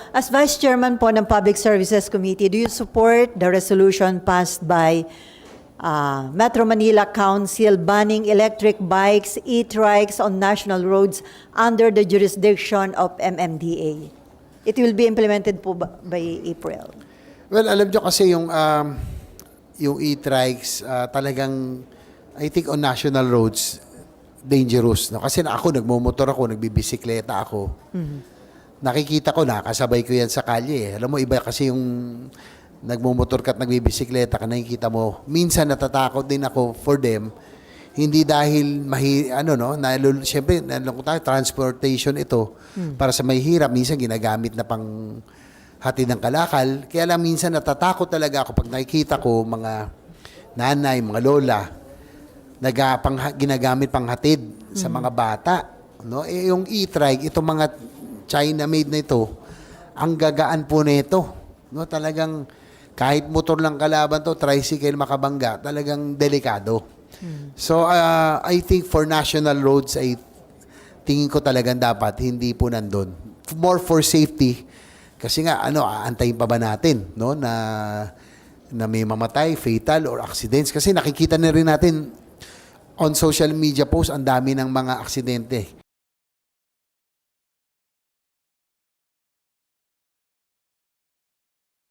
As Vice Chairman po ng Public Services Committee, do you support the resolution passed by Metro Manila Council banning electric bikes, e-trikes on national roads under the jurisdiction of MMDA? It will be implemented po by April. Well, alam nyo kasi yung e-trikes talagang, I think on national roads, dangerous. No? Kasi ako, nagmumotor ako, nagbibisikleta ako. Nakikita ko na, kasabay ko yan sa kalye. Alam mo, iba kasi yung nagmumotor ka at nagbibisikleta ka, nakikita mo. Minsan natatakot din ako for them. Hindi dahil, siyempre, transportation ito. Para sa mahihirap, minsan ginagamit na pang hatid ng kalakal. Kaya lang minsan natatakot talaga ako pag nakikita ko mga nanay, mga lola, ginagamit pang hatid sa mga bata. No? Yung e-trike, itong mga China-made na ito, ang gagaan po nito. No? Talagang kahit motor lang kalaban to, tricycle makabangga, talagang delikado. So, I think for national roads, tingin ko talagang dapat hindi po nandun. More for safety. Kasi nga, aantayin pa ba natin, no? Na may mamatay, fatal, or accidents. Kasi nakikita na rin natin on social media posts, ang dami ng mga aksidente.